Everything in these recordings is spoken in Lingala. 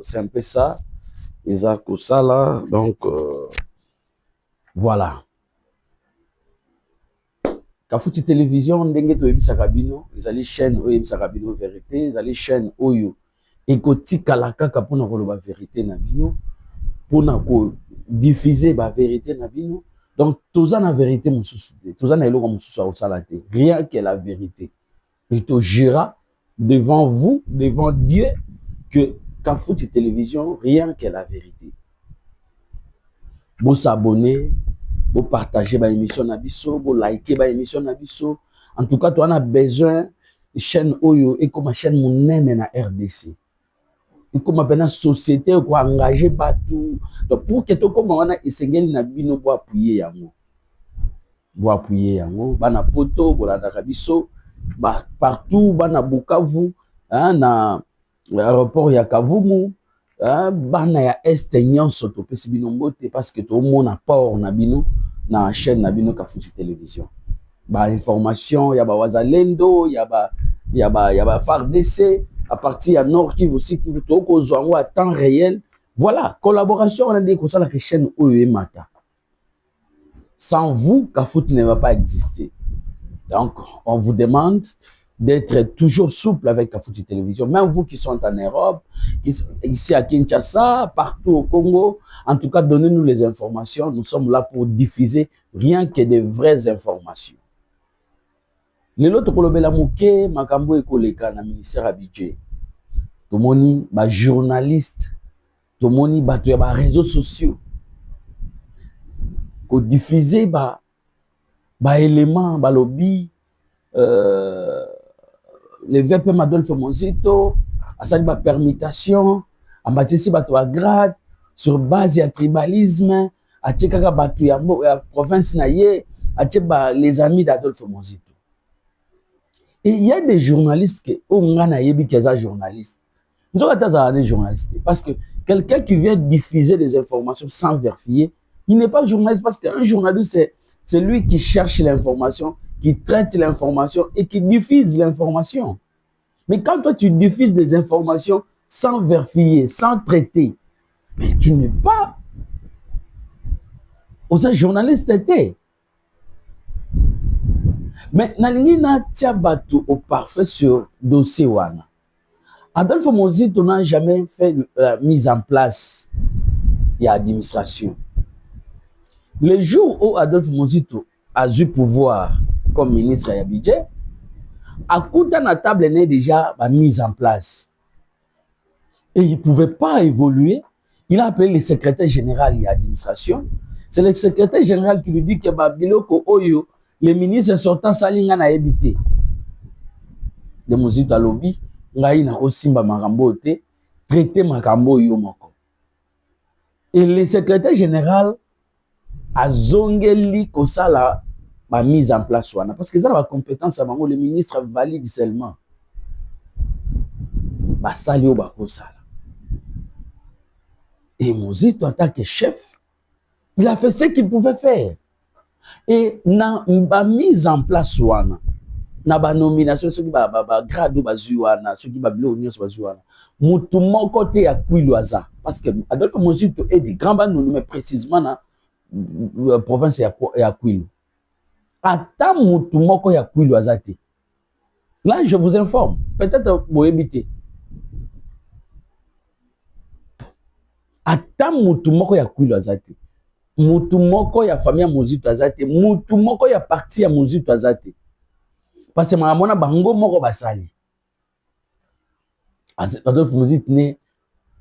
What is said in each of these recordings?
c'est un peu ça. Eza ça là. Donc, voilà. Kafuti télévision, ndenge to ebisaka bino, ezali chaîne oyo ebisaka bino vérité, ezali chaîne oyo ekotikala kaka mpona koloba vérité na bino, mpona kodiffuser ba vérité na bino. Donc toza na vérité mosusu te, toza na eloko mosusu akosala te, rien que la vérité. Et te jura devant vous, devant Dieu, que Kafuti télévision, rien que la vérité. Vous s'abonner, vous partager ma émission na biso, vous liker ma émission na biso. En tout cas, tu en as besoin de chaîne Oyo et comme chaîne mon aime na RDC. Et comme une société qui engagé partout. Donc pour que tu comme on a essayé na bino pour appuyer yango. Pour appuyer yango, bana poto, bolanda biso, partout bana Bukavu, hein, na aéroport ya Kavumu. Bana ya este nyonso to pesi bino mbote parce que to mona port na bino na chaîne na bino Kafuti télévision. Ba information ya ba wazalendo ya ba FARDC à partir ya Nord Kivu aussi Kivu to ko zwango à temps réel. Voilà, collaboration on a dit que ça la chaîne oyo mata. Sans vous Kafuti ne va pas exister. Donc on vous demande d'être toujours souple avec Kafuti télévision. Même vous qui sont en Europe, ici à Kinshasa, partout au Congo, en tout cas, donnez-nous les informations. Nous sommes là pour diffuser rien que des vraies informations. Les autres kolobela muke makambo ekoleka na ministère à budget. Tomoni ba journaliste, tomoni ba to ba réseaux sociaux. Ko diffuser ba éléments, ba lobby le VP Adolphe Monzito, à ça de permutation, à bâtir bateau à grade, sur base de tribalisme, à tchekaka bateau ya province naye, à tcheba les amis d'Adolphe Monzito. Et il y a des journalistes qui ont un journaliste. Nous avons des journalistes parce que quelqu'un qui vient diffuser des informations sans vérifier, il n'est pas journaliste parce qu'un journaliste, c'est lui qui cherche l'information, qui traite l'information et qui diffuse l'information. Mais quand toi, tu diffuses des informations sans vérifier, sans traiter, mais tu n'es pas un journaliste. Mais Nalingina tia batu au parfait sur dossier wana. Adolphe Monzito n'a jamais fait la mise en place de l'administration. Le jour où Adolphe Monzito a eu pouvoir comme ministre à budget, à coup la table n'est déjà mise en place. Et il ne pouvait pas évoluer. Il a appelé le secrétaire général de l'administration. C'est le secrétaire général qui lui dit que Biloko Oyo, le ministre sortant Salinga n'a évité. De Monzito à lobby, ngai na osimba makambo te, traiter makambo yo moko. Et le secrétaire général a zongeli kosala ba mise en place wana parce que ça la compétence à bango le ministre valide seulement. Ba sali o ba kosala. Et Monzito en tant que chef, il a fait ce qu'il pouvait faire. Et na ba mise en place wana na ba nomination ceux qui ba grade ba zuwana ceux qui ba bilo nyos ba zuwana mutu moko te ya Kwiluaza parce que Adolphe Monzito est dit grand ban nommé précisément na province ya Kwilu ata mutu moko ya Kwiluaza te. Là je vous informe peut-être boyebite ata mutu moko ya Kwiluaza te, mutu moko ya famille ya Monzito azate, mutu moko ya parti ya Monzito azate. Parce que maman bango moko basali. Adolphe Monzito ne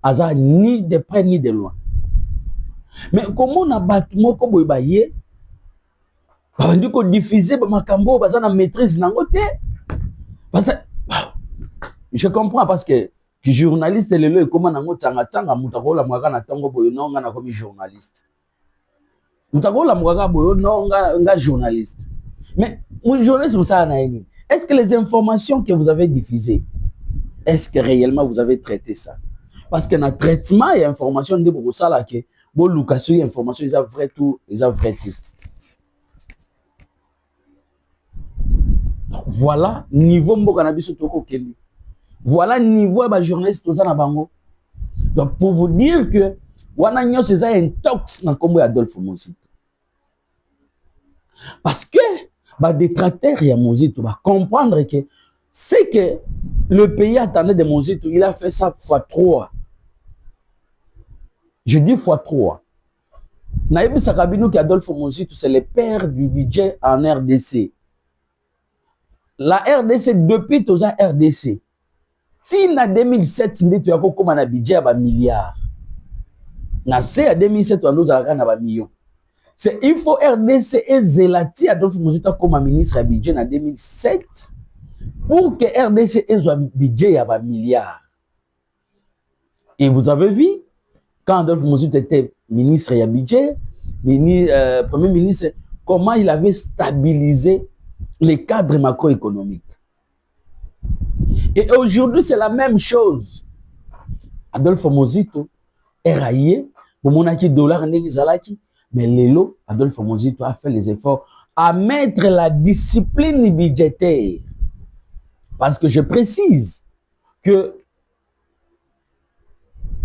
aza ni de près ni de loin. Mais comment on a battu moko boy baye? Bandi ko diffuser ba makambo baza na maîtrise nango te. Parce que je comprends parce que journaliste lelo comment nango tanga mutakola mwaka na tango boyo nonga na comme journaliste. Mutakola mwaka boyo nonga journaliste. Mais mon journaliste vous ça na yeni. Est-ce que les informations que vous avez diffusées, est-ce que réellement vous avez traité ça? Parce que dans le traitement et information de beaucoup ça là que bon location et information ils ont vrai tout, ils ont vrai tout. Donc, voilà niveau mboka na biso toko keli. Voilà niveau ba journaliste toza na bango. Donc, pour vous dire que, wana nyos eza intox na kombo ya Adolphe Muzito. Parce que, bah, détracteurs ya Muzito, bah, comprendre que, c'est que le pays attendait de Muzito, il a fait ça fois 3. Je dis fois 3. Naïbi Sakabino qui Adolphe Muzito, c'est le père du budget en RDC. La RDC, depuis tous ans RDC, si en 2007, tu as comme un budget à 1 milliard. Na en 2007, on a un million. C'est il faut RDC et Zelati Adolphe Muzito comme ministre à budget en 2007 pour que RDC ait un budget à 1 milliard. Et vous avez vu, quand Adolphe Muzito était ministre à budget, premier ministre, comment il avait stabilisé les cadres macroéconomiques. Et aujourd'hui, c'est la même chose. Adolphe Muzito est raillé, pour mon acquis dollar, mais Lelo, Adolphe Muzito a fait les efforts à mettre la discipline budgétaire. Parce que je précise que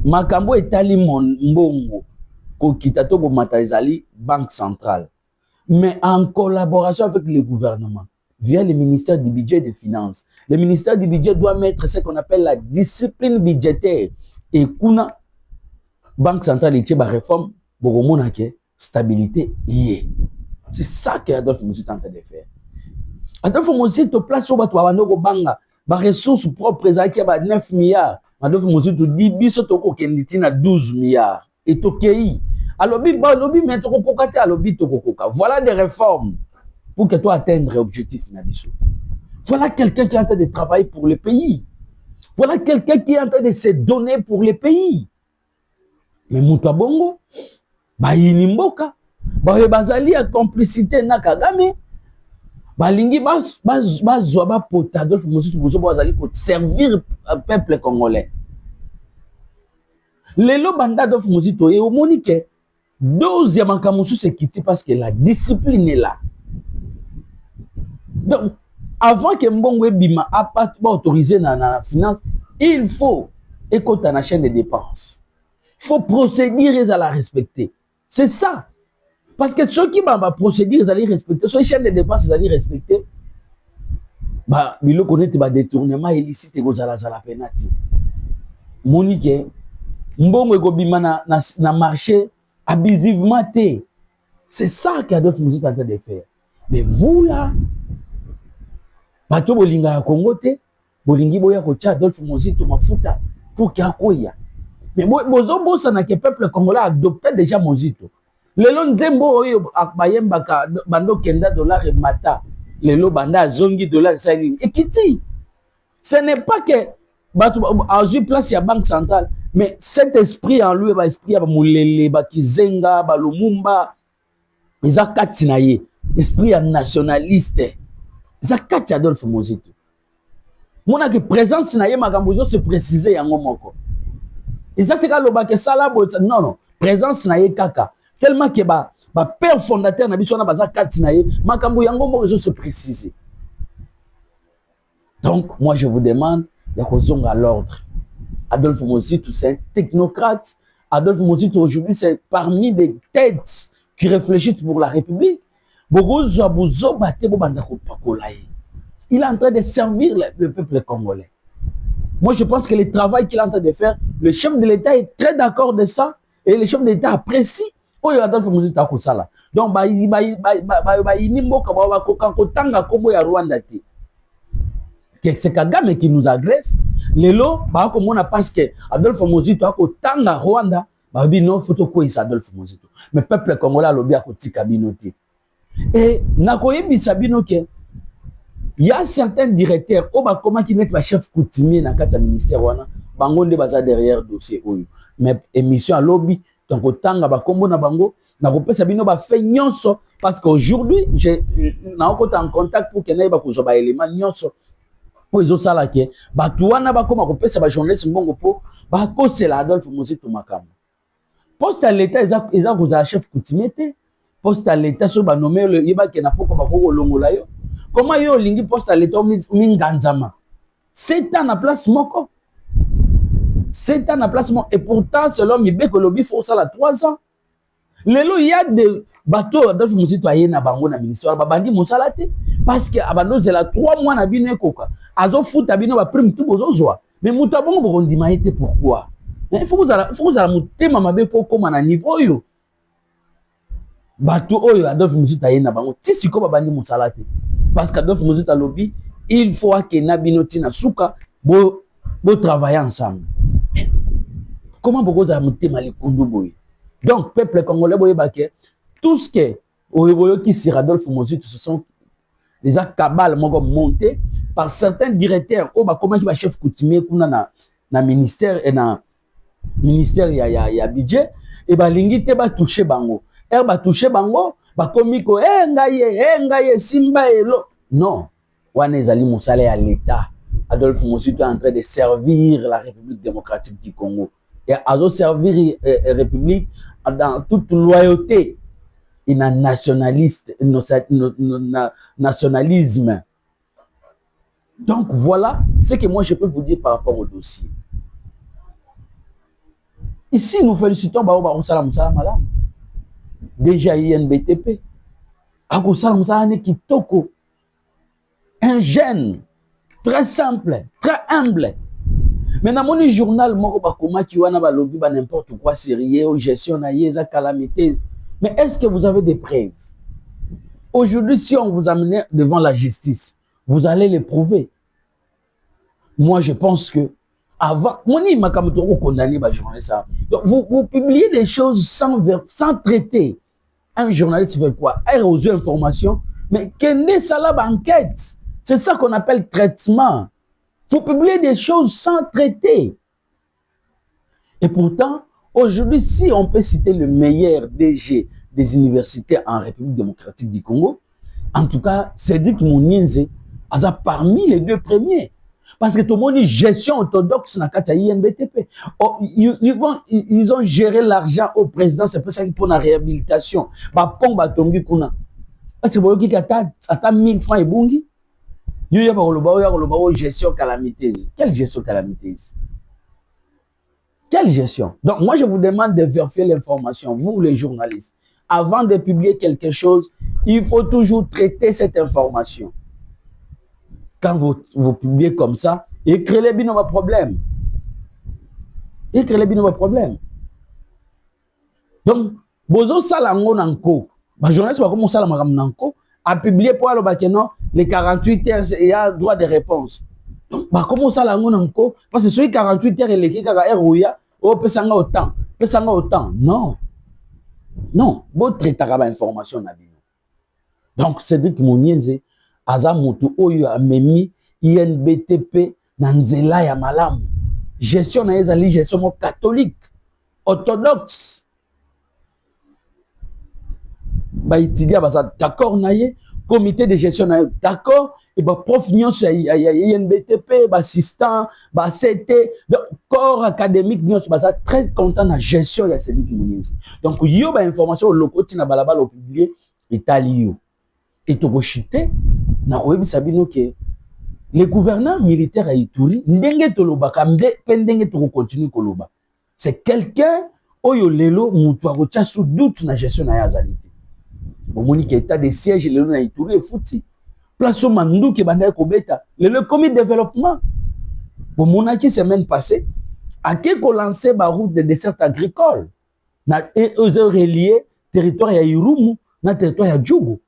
Makambo etali mbongo ko kitato ko matazali Banque centrale, mais en collaboration avec le gouvernement via le ministère du budget et des finances. Le ministère du budget doit mettre ce qu'on appelle la discipline budgétaire et kuna Banque centrale et la réforme pour que stabilité y. C'est ça que Adolphe Muzito est en train de faire. Adolphe Muzito place au bateau banga ba ressources propres à 9 milliards. Adolphe Muzito dit biso toko kenditina 12 milliards et tokei. Alobi mais toko kokate alobi toko koka. Voilà des réformes pour que toi atteindre l'objectif nabiso. Voilà quelqu'un qui est en train de travailler pour le pays. Voilà quelqu'un qui est en train de se donner pour le pays. Mais Mouta Bongo, ba inimboka, ba bazali a complicité na Kagame, ba lingi ba pota Adolphe Muzito bazali pour servir le peuple congolais. Lelo banda Adolphe Muzito et au monique, deuxième kamusu se quitte parce que la discipline est là. Donc, avant que Mbongo Bima a pas autorisé dans la finance, il faut écouter la chaîne de dépenses. Il faut procéder à la respecter. C'est ça. Parce que ceux qui vont procéder, ils allaient respecter. Ceux qui chaîne de dépenses, ils allaient respecter. Bah, ils connaissent le détournement illicite et la penalty. Monique, Mbongo Bima na marché abusivement. C'est ça qu'Adolphe Muzito est en train de faire. Mais vous là, bato bolinga ya Congo te, bolingi boya ko tia Adolphe Muzito mafuta pour qu'il akoya. Mais bozo bosa na que peuple congolais adopté déjà Muzito. Lelo nzembo oyo akbayembaka bando kenda dollar et mata. Lelo banda zongi dollar sali. Ekiti. Ce n'est pas que bato a eu place à Banque centrale, mais cet esprit en lui, ba esprit ba mulele, ba kizenga, ba lumumba, eza kati na ye, esprit nationaliste. Zakati Adolphe Muzito. Mona que présence na ye makambo se préciser yango moko. Exactement loba que sala non, présence na ye kaka. Tellement que ba père fondateur na biso na bazakati na ye makambo yango moko se préciser. Donc moi je vous demande ya kozonga à l'ordre. Adolphe Muzito c'est un technocrate. Adolphe Muzito aujourd'hui c'est parmi des têtes qui réfléchissent pour la République. Il est en train de servir le peuple congolais. Moi, je pense que le travail qu'il est en train de faire, le chef de l'État est très d'accord de ça et le chef de l'État apprécie. Donc, c'est Kagame qui nous agresse. Lelo, parce que Adolphe Muzito a tanga Rwanda, non, faut que Adolphe Muzito. Mais le peuple congolais a lobby à Kabinoté. Et nakoyebi sabino ke il y a certains directeurs au ba comment qui mettent la chef coutumier dans le ministère wana bango nde baza derrière dossier oyo mais émission à lobby donc otanga ba kombo na bango na kopesa bino ba fait nyonso parce qu'aujourd'hui j'ai na en contact pour que na ba kuzo ba élément nyonso po ezo sala ke ba tuana ba koma kopesa ba journaliste mbongo po ba kosela Adolphe Muzito makambo poste à l'état ils ont chef coutumier poste à l'état so ba nommer le yeba ke na poko ba ko longola yo comment yo lingi poste à l'état minganzama c'est en place moko 7 ans de placement. Et pourtant, selon Mibeko Lobby, il faut ça 3 ans. Lelo, il y a des bateaux, Adolphe Muzito na bango na ministère, babandi mosalate, parce que abando zela 3 mois na bino koka. Azo foot abino ba prime tout bozozwa. Mais mutabongo bokondima été pourquoi? Il faut que vous allez mutema mabe pour comme na niveau yo. Bateau oyo Adolphe Muzito na bango, ti siko babandi mosalate. Parce qu'Adolphe Muzito Lobby, il faut que na bino tina suka bo travailler ensemble. Comment beaucoup za mutema li kundu boy? Donc, peuple congolais, tout ce qui sera Adolphe Muzito, ce sont des cabales montés par certains directeurs. Comment il va chef coutumier na ministère et na ministère ya budget et lingi te ba toucher bango. Ba toucher bango, ba komiko ngaye simba elo. Non, wana ezali mosala ya l'État. Adolphe Muzito est en train de servir la République démocratique du Congo. Et à servir la République dans toute loyauté et nationalisme. Donc voilà ce que moi je peux vous dire par rapport au dossier. Ici nous félicitons déjà INBTP. Un jeune très simple, très humble. Mais dans mon journal, n'importe quoi, sérieux, gestion, calamité. Mais est-ce que vous avez des preuves? Aujourd'hui, si on vous amène devant la justice, vous allez les prouver. Moi, je pense que avant, vous publiez des choses sans traiter. Un journaliste fait quoi? Il reçoit information, mais quelle est ça là, enquête? C'est ça qu'on appelle traitement. Vous publiez des choses sans traiter. Et pourtant, aujourd'hui, si on peut citer le meilleur DG des universités en République démocratique du Congo, en tout cas, Cédric Mounienze, parmi les 2 premiers. Parce que tout le monde dit gestion orthodoxe dans la INBTP. Ils ont géré l'argent au président, c'est pour ça qu'ils pour la réhabilitation. Parce que vous voyez qu'il y a 1000 francs et bungi. Il y a une gestion calamiteuse. Quelle gestion calamiteuse? Quelle gestion? Donc, moi, je vous demande de vérifier l'information, vous, les journalistes. Avant de publier quelque chose, il faut toujours traiter cette information. Quand vous publiez comme ça, écrivez bien vos problèmes. Écrivez bien vos problèmes. Donc, bozo salango nanko. Les journalistes vont commencer à nanko. A publié pour les 48 heures, il y a droit de réponse. Donc, comment ça la encore? Parce que sur les 48 heures, il y a autant. Non. Non. Bon, traiter l'information. Donc, Cédric Mounienze, Azamoto, Oyo, Amemi, INBTP, Nanzela, Yamalam. Gestion, gestion catholique, orthodoxe. D'accord, comité de gestion, d'accord, et prof INBTP, assistant, CT, corps académique, très content de la gestion de cette communauté. Donc, il y a des informations locales qui sont publiées, Italien. Et tu peux chiter, les gouverneurs militaires à Ituri, c'est quelqu'un qui a sous doute la gestion de la gestion. Monique état de siège le na Ituri et fouti place au mandou qui banda ko beta le comité de développement pour monaki semaine passée a que lancé ba route de dessert agricole na et relié territoire ya Irumu na territoire ya Djougou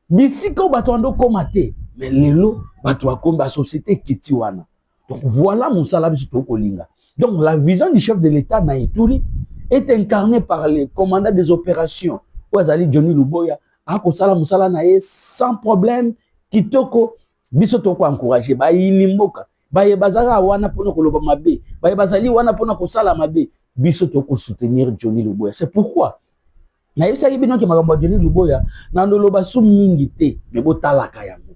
d'ici ko batondo komate mais lelo bato akomba société kitiwana. Donc voilà mon salabi to kolinga. Donc la vision du chef de l'État na Ituri est incarnée par les commandants des opérations Ouazali Johnny Luboya, akosala musala na ye sans problème, kitoko, biso toko encourager, ba inimboka, ba yebazaka wana pona koloba mabe, ba yebazali wana pona kosala mabe, biso toko soutenir Johnny Luboya. C'est pourquoi na yebisa bino ke makambo Johnny Luboya na ndoloba su mingi te, mais botalaka yango.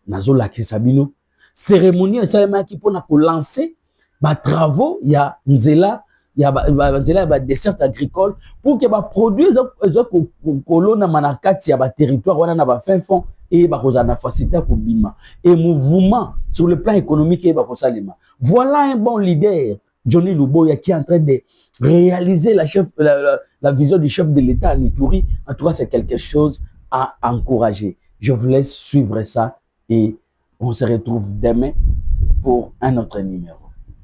Nazo lakisa bino cérémonie esalemaki pona ko lancer ba travaux ya nzela il y a des dessert agricole pour que ba produise kolona manakati ya ba territoire wana na ba fin fond et ba kozana facilité pour bima et mouvement sur le plan économique et ba kosalema. Voilà un bon leader Johnny Luboya, qui est en train de réaliser la vision du chef de l'État à Ituri. En tout cas, c'est quelque chose à encourager. Je vous laisse suivre ça et on se retrouve demain pour un autre numéro.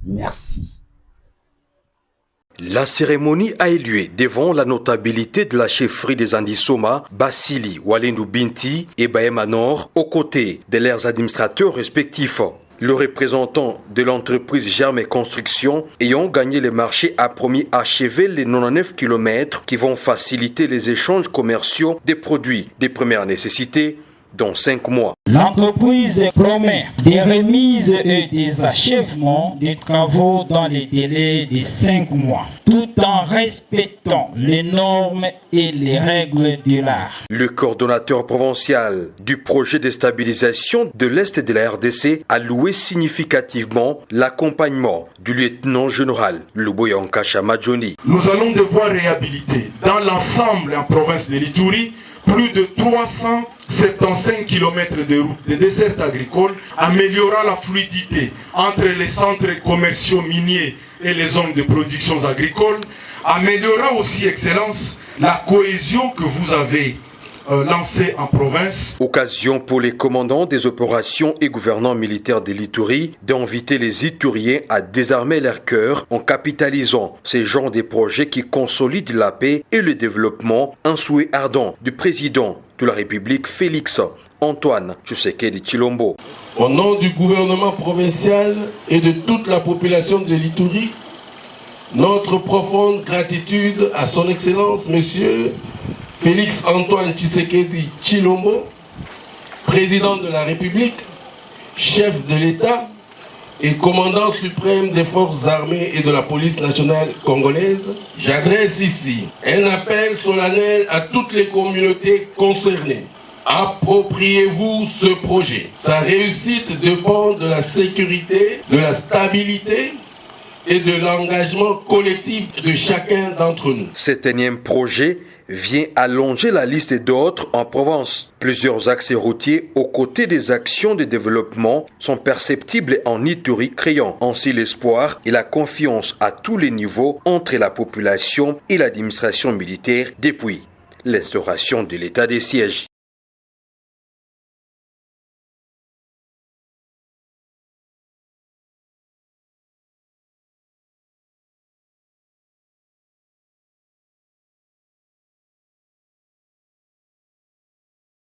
Merci. La cérémonie a eu lieu devant la notabilité de la chefferie des Andisoma, Basili Walendu Binti et Bahema Nord, aux côtés de leurs administrateurs respectifs. Le représentant de l'entreprise Germain Construction ayant gagné le marché a promis achever les 99 km qui vont faciliter les échanges commerciaux des produits de première nécessité dans 5 mois. L'entreprise promet des remises et des achèvements des travaux dans les délais de 5 mois, tout en respectant les normes et les règles de l'art. Le coordonnateur provincial du projet de stabilisation de l'Est de la RDC a loué significativement l'accompagnement du lieutenant-général Luboya Nkasha Majoni. Nous allons devoir réhabiliter dans l'ensemble en province de l'Ituri plus de 375 km de routes de dessert agricole, améliorant la fluidité entre les centres commerciaux miniers et les zones de production agricoles, améliorant aussi, Excellence, la cohésion que vous avez lancée en province. Occasion pour les commandants des opérations et gouvernants militaires de l'Ituri d'inviter les Ituriens à désarmer leur cœur en capitalisant ces genres de projets qui consolident la paix et le développement, un souhait ardent du président de la République Félix Antoine Tshisekedi Tshilombo. Au nom du gouvernement provincial et de toute la population de l'Ituri, notre profonde gratitude à son Excellence, Monsieur Félix Antoine Tshisekedi Tshilombo, président de la République, chef de l'État et commandant suprême des forces armées et de la police nationale congolaise. J'adresse ici un appel solennel à toutes les communautés concernées. Appropriez-vous ce projet. Sa réussite dépend de la sécurité, de la stabilité et de l'engagement collectif de chacun d'entre nous. Cet énième projet vient allonger la liste d'autres en Provence. Plusieurs axes routiers aux côtés des actions de développement sont perceptibles en Ituri, créant ainsi l'espoir et la confiance à tous les niveaux entre la population et l'administration militaire depuis l'instauration de l'état des sièges.